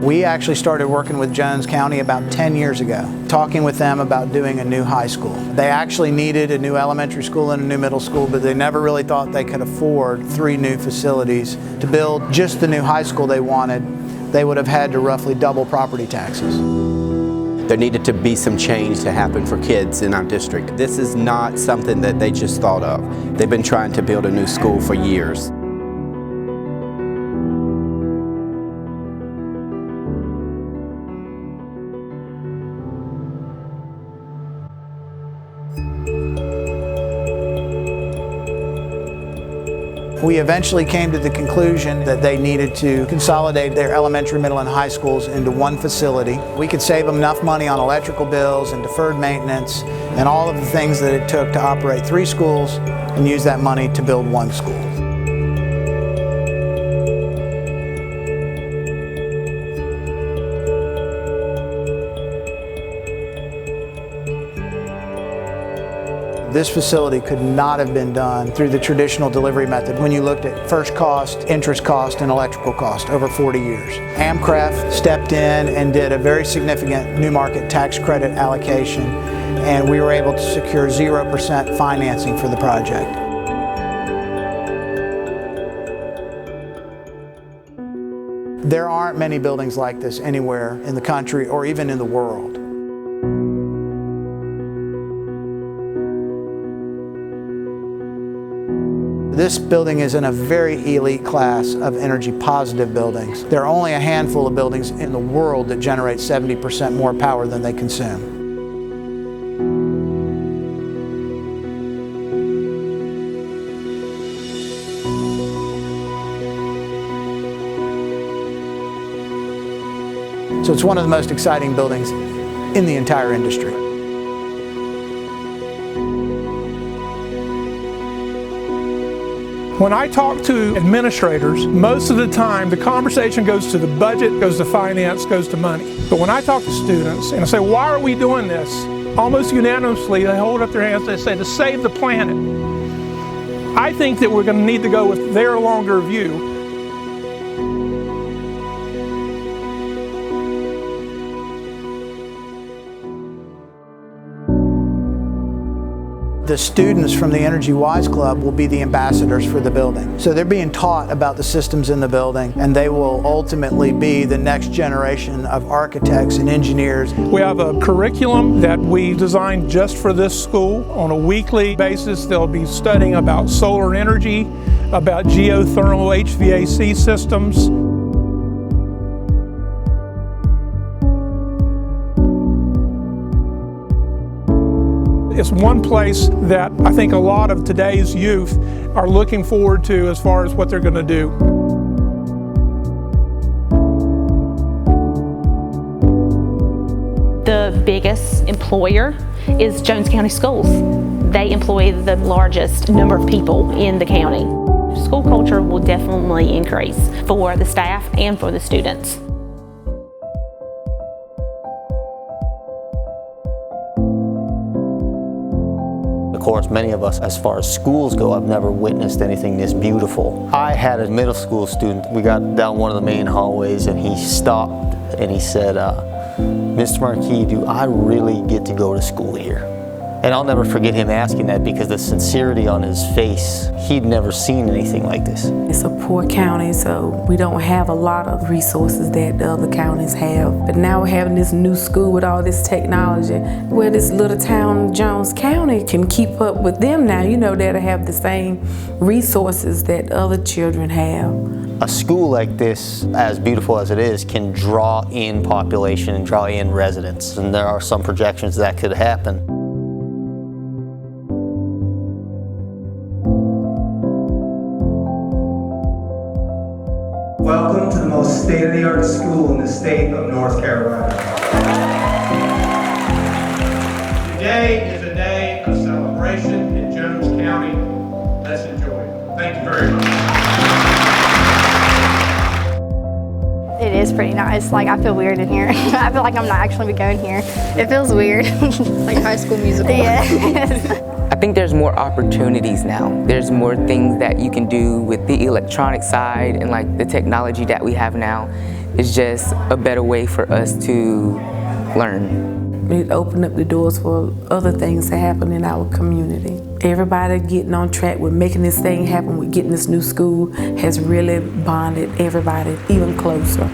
We actually started working with Jones County about 10 years ago, talking with them about doing a new high school. They actually needed a new elementary school and a new middle school, but they never really thought they could afford 3 new facilities. To build just the new high school they wanted, they would have had to roughly double property taxes. There needed to be some change to happen for kids in our district. This is not something that they just thought of. They've been trying to build a new school for years. We eventually came to the conclusion that they needed to consolidate their elementary, middle, and high schools into one facility. We could save them enough money on electrical bills and deferred maintenance and all of the things that it took to operate 3 schools and use that money to build 1 school. This facility could not have been done through the traditional delivery method when you looked at first cost, interest cost, and electrical cost over 40 years. AMCREF stepped in and did a very significant new market tax credit allocation, and we were able to secure 0% financing for the project. There aren't many buildings like this anywhere in the country or even in the world. This building is in a very elite class of energy positive buildings. There are only a handful of buildings in the world that generate 70% more power than they consume. So it's one of the most exciting buildings in the entire industry. When I talk to administrators, most of the time the conversation goes to the budget, goes to finance, goes to money. But when I talk to students and I say, why are we doing this? Almost unanimously, they hold up their hands and they say, to save the planet. I think that we're going to need to go with their longer view. The students from the Energy Wise Club will be the ambassadors for the building. So they're being taught about the systems in the building, and they will ultimately be the next generation of architects and engineers. We have a curriculum that we designed just for this school. On a weekly basis, they'll be studying about solar energy, about geothermal HVAC systems. It's one place that I think a lot of today's youth are looking forward to as far as what they're going to do. The biggest employer is Jones County Schools. They employ the largest number of people in the county. School culture will definitely increase for the staff and for the students. Of course, many of us, as far as schools go, have never witnessed anything this beautiful. I had a middle school student. We got down one of the main hallways and he stopped and he said, Mr. Marquis, do I really get to go to school here? And I'll never forget him asking that because the sincerity on his face, he'd never seen anything like this. It's a poor county, so we don't have a lot of resources that the other counties have. But now we're having this new school with all this technology, where this little town, Jones County, can keep up with them now. You know, they'll have the same resources that other children have. A school like this, as beautiful as it is, can draw in population and draw in residents. And there are some projections that could happen. Welcome to the most state-of-the-art school in the state of North Carolina. Today is a day of celebration in Jones County. Let's enjoy it. Thank you very much. It is pretty nice. Like, I feel weird in here. I feel like I'm not actually going here. It feels weird. Like High School Musical. Yeah. I think there's more opportunities now. There's more things that you can do with the electronic side and like the technology that we have now It's just a better way for us to learn. It opened up the doors for other things to happen in our community. Everybody getting on track with making this thing happen, with getting this new school, has really bonded everybody even closer.